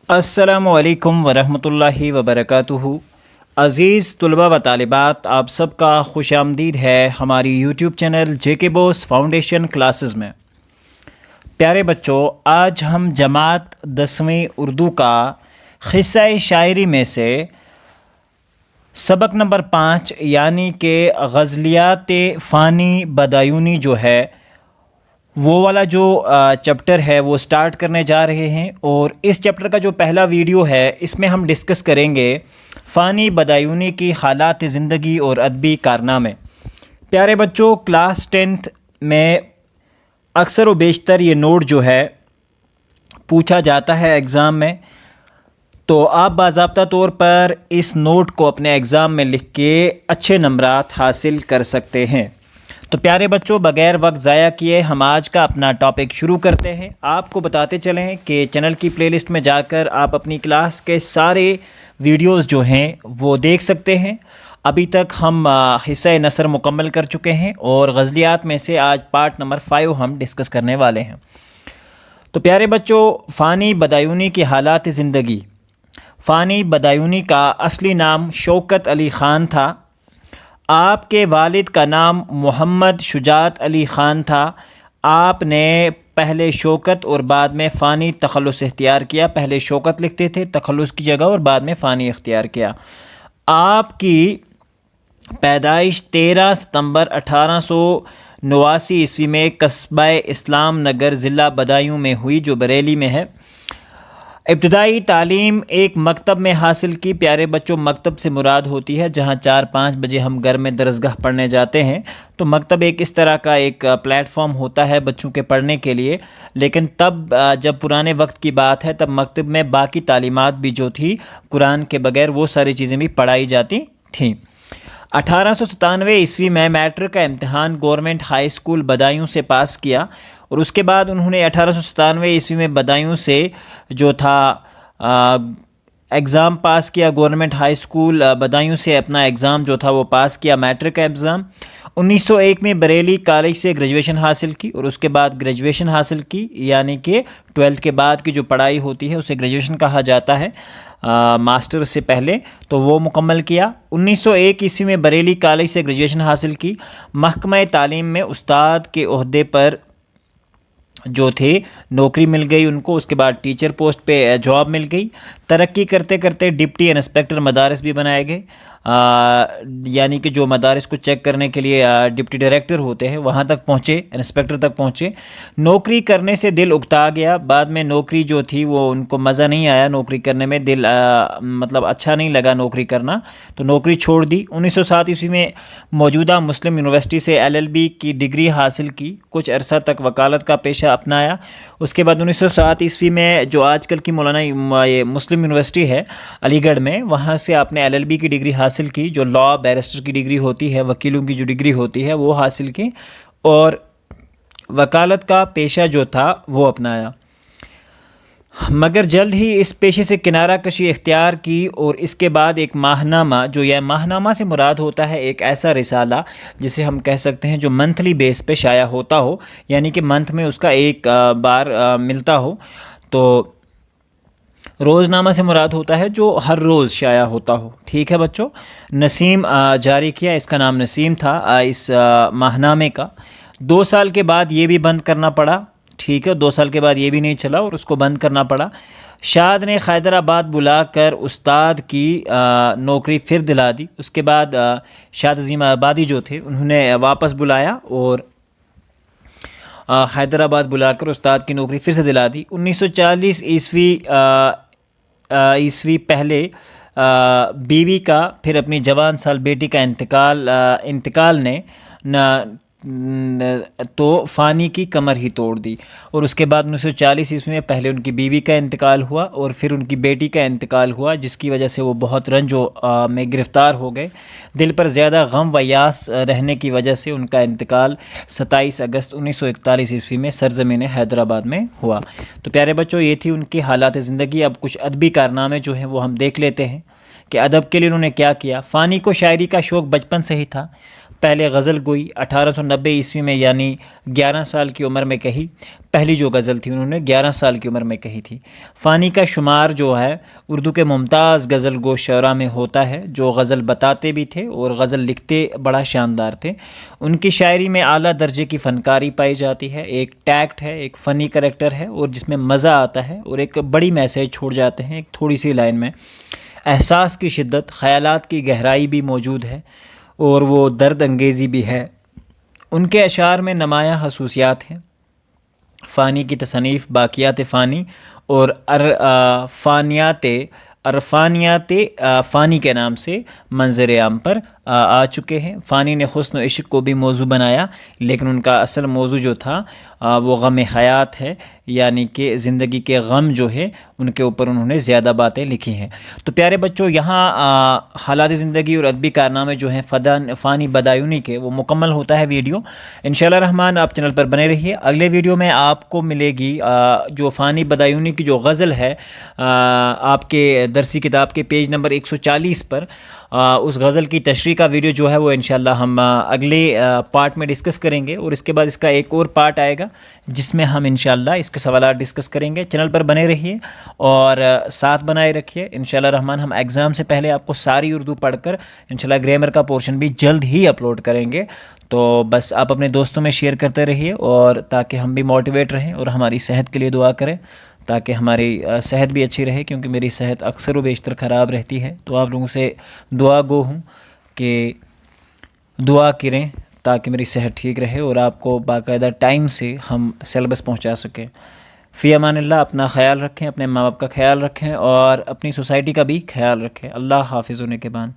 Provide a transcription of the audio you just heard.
السلام علیکم ورحمۃ اللہ وبرکاتہ۔ عزیز طلباء و طالبات، آپ سب کا خوش آمدید ہے ہماری یوٹیوب چینل جے کے بوس فاؤنڈیشن کلاسز میں۔ پیارے بچوں، آج ہم جماعت 10ویں اردو کا قصہ شاعری میں سے سبق نمبر 5 یعنی کہ غزلیات فانی بدایونی جو ہے وہ والا جو چیپٹر ہے وہ سٹارٹ کرنے جا رہے ہیں، اور اس چیپٹر کا جو پہلا ویڈیو ہے اس میں ہم ڈسکس کریں گے فانی بدایونی کی حالات زندگی اور ادبی کارنامے۔ پیارے بچوں، کلاس 10th میں اکثر و بیشتر یہ نوٹ جو ہے پوچھا جاتا ہے ایگزام میں، تو آپ باضابطہ طور پر اس نوٹ کو اپنے ایگزام میں لکھ کے اچھے نمبرات حاصل کر سکتے ہیں۔ تو پیارے بچوں، بغیر وقت ضائع کیے ہم آج کا اپنا ٹاپک شروع کرتے ہیں۔ آپ کو بتاتے چلیں کہ چینل کی پلے لسٹ میں جا کر آپ اپنی کلاس کے سارے ویڈیوز جو ہیں وہ دیکھ سکتے ہیں۔ ابھی تک ہم حصہ نثر مکمل کر چکے ہیں، اور غزلیات میں سے آج پارٹ نمبر 5 ہم ڈسکس کرنے والے ہیں۔ تو پیارے بچوں، فانی بدایونی کی حالات زندگی۔ فانی بدایونی کا اصلی نام شوکت علی خان تھا۔ آپ کے والد کا نام محمد شجاعت علی خان تھا۔ آپ نے پہلے شوکت اور بعد میں فانی تخلص اختیار کیا۔ پہلے شوکت لکھتے تھے تخلص کی جگہ، اور بعد میں فانی اختیار کیا۔ آپ کی پیدائش 13 ستمبر 1889 عیسوی میں قصبہ اسلام نگر ضلع بدایوں میں ہوئی، جو بریلی میں ہے۔ ابتدائی تعلیم ایک مکتب میں حاصل کی۔ پیارے بچوں، مکتب سے مراد ہوتی ہے جہاں 4-5 بجے ہم گھر میں درسگاہ پڑھنے جاتے ہیں، تو مکتب ایک اس طرح کا ایک پلیٹ فارم ہوتا ہے بچوں کے پڑھنے کے لیے۔ لیکن تب جب پرانے وقت کی بات ہے، تب مکتب میں باقی تعلیمات بھی جو تھی قرآن کے بغیر، وہ ساری چیزیں بھی پڑھائی جاتی تھیں۔ 1897 عیسوی میں میٹرک کا امتحان گورنمنٹ ہائی اسکول بدایوں سے پاس کیا، اور اس کے بعد انہوں نے 1897 عیسوی میں بدایوں سے جو تھا ایگزام پاس کیا۔ گورنمنٹ ہائی اسکول بدایوں سے اپنا ایگزام جو تھا وہ پاس کیا، میٹرک کا ایگزام۔ 1901 میں بریلی کالج سے گریجویشن حاصل کی، اور اس کے بعد گریجویشن حاصل کی، یعنی کہ 12th کے بعد کی جو پڑھائی ہوتی ہے اسے گریجویشن کہا جاتا ہے، ماسٹر سے پہلے، تو وہ مکمل کیا۔ 1901 عیسوی میں بریلی کالج سے گریجویشن حاصل کی۔ محکمہ تعلیم میں استاد کے عہدے پر جو تھے نوکری مل گئی ان کو۔ اس کے بعد ٹیچر پوسٹ پہ جاب مل گئی۔ ترقی کرتے کرتے ڈپٹی انسپیکٹر مدارس بھی بنائے گئے، یعنی کہ جو مدارس کو چیک کرنے کے لیے ڈپٹی ڈائریکٹر ہوتے ہیں وہاں تک پہنچے، انسپیکٹر تک پہنچے۔ نوکری کرنے سے دل اکتا گیا۔ بعد میں نوکری جو تھی وہ ان کو مزہ نہیں آیا نوکری کرنے میں، دل مطلب اچھا نہیں لگا نوکری کرنا، تو نوکری چھوڑ دی۔ 1907 عیسوی میں موجودہ مسلم یونیورسٹی سے LLB کی ڈگری حاصل کی۔ کچھ عرصہ تک وکالت کا پیشہ اپنایا۔ اس کے بعد 1907 عیسوی میں جو آج کل کی مولانا مسلم یونیورسٹی ہے علی گڑھ میں، وہاں سے آپ نے LLB کی ڈگری حاصل کی، جو لاء بیرسٹر کی ڈگری ہوتی ہے، وکیلوں کی جو ڈگری ہوتی ہے وہ حاصل کی، اور وکالت کا پیشہ جو تھا وہ اپنایا۔ مگر جلد ہی اس پیشے سے کنارہ کشی اختیار کی، اور اس کے بعد ایک ماہنامہ، جو یہ ماہنامہ سے مراد ہوتا ہے ایک ایسا رسالہ جسے ہم کہہ سکتے ہیں جو منتھلی بیس پہ شائع ہوتا ہو، یعنی کہ منتھ میں اس کا ایک بار ملتا ہو۔ تو روزنامہ سے مراد ہوتا ہے جو ہر روز شائع ہوتا ہو، ٹھیک ہے بچوں۔ نسیم جاری کیا، اس کا نام نسیم تھا اس ماہنامے کا۔ 2 سال کے بعد یہ بھی بند کرنا پڑا، ٹھیک ہے، 2 سال کے بعد یہ بھی نہیں چلا اور اس کو بند کرنا پڑا۔ شاد نے حیدرآباد بلا کر استاد کی نوکری پھر دلا دی۔ اس کے بعد شاد عظیم آبادی جو تھے انہوں نے واپس بلایا، اور حیدرآباد بلا کر استاد کی نوکری پھر سے دلا دی۔ 1940 عیسوی پہلے بیوی کا پھر اپنی جوان سال بیٹی کا انتقال نے تو فانی کی کمر ہی توڑ دی، اور اس کے بعد 1940 عیسوی میں پہلے ان کی بیوی کا انتقال ہوا اور پھر ان کی بیٹی کا انتقال ہوا، جس کی وجہ سے وہ بہت رنج میں گرفتار ہو گئے۔ دل پر زیادہ غم و یاس رہنے کی وجہ سے ان کا انتقال 27 اگست 1941 عیسوی میں سرزمین حیدرآباد میں ہوا۔ تو پیارے بچوں، یہ تھی ان کی حالات زندگی۔ اب کچھ ادبی کارنامے جو ہیں وہ ہم دیکھ لیتے ہیں کہ ادب کے لیے انہوں نے کیا کیا۔ فانی کو شاعری کا شوق بچپن سے ہی تھا۔ پہلے غزل گوئی 1890 عیسوی میں، یعنی 11 سال کی عمر میں کہی۔ پہلی جو غزل تھی انہوں نے 11 سال کی عمر میں کہی تھی۔ فانی کا شمار جو ہے اردو کے ممتاز غزل گو شعراء میں ہوتا ہے، جو غزل بتاتے بھی تھے اور غزل لکھتے بڑا شاندار تھے۔ ان کی شاعری میں اعلیٰ درجے کی فنکاری پائی جاتی ہے، ایک ٹیکٹ ہے، ایک فنی کریکٹر ہے، اور جس میں مزہ آتا ہے اور ایک بڑی میسیج چھوڑ جاتے ہیں ایک تھوڑی سی لائن میں۔ احساس کی شدت، خیالات کی گہرائی بھی موجود ہے اور وہ درد انگیزی بھی ہے۔ ان کے اشعار میں نمایاں خصوصیات ہیں۔ فانی کی تصنیف باقیات فانی اور عرفانیات فانی کے نام سے منظر عام پر آ چکے ہیں۔ فانی نے حسن و عشق کو بھی موضوع بنایا، لیکن ان کا اصل موضوع جو تھا وہ غم حیات ہے، یعنی کہ زندگی کے غم جو ہے ان کے اوپر انہوں نے زیادہ باتیں لکھی ہیں۔ تو پیارے بچوں، یہاں حالات زندگی اور ادبی کارنامے جو ہیں فانی بدایونی کے، وہ مکمل ہوتا ہے ویڈیو۔ انشاءاللہ رحمان آپ چینل پر بنے رہیے۔ اگلے ویڈیو میں آپ کو ملے گی جو فانی بدایونی کی جو غزل ہے آپ کے درسی کتاب کے پیج نمبر 140 پر، اس غزل کی تشریح کا ویڈیو جو ہے وہ انشاءاللہ ہم اگلے پارٹ میں ڈسکس کریں گے، اور اس کے بعد اس کا ایک اور پارٹ آئے گا جس میں ہم انشاءاللہ اس کے سوالات ڈسکس کریں گے۔ چینل پر بنے رہیے اور ساتھ بنائے رکھیے۔ انشاءاللہ رحمان ہم ایگزام سے پہلے آپ کو ساری اردو پڑھ کر انشاءاللہ گرامر کا پورشن بھی جلد ہی اپلوڈ کریں گے۔ تو بس آپ اپنے دوستوں میں شیئر کرتے رہیے، اور تاکہ ہم بھی موٹیویٹ رہیں، اور ہماری صحت کے لیے دعا کریں تاکہ ہماری صحت بھی اچھی رہے، کیونکہ میری صحت اکثر و بیشتر خراب رہتی ہے۔ تو آپ لوگوں سے دعا گو ہوں کہ دعا کریں تاکہ میری صحت ٹھیک رہے اور آپ کو باقاعدہ ٹائم سے ہم سلیبس پہنچا سکیں۔ فی امان اللہ، اپنا خیال رکھیں، اپنے ماں باپ کا خیال رکھیں، اور اپنی سوسائٹی کا بھی خیال رکھیں۔ اللہ حافظ و نگہبان۔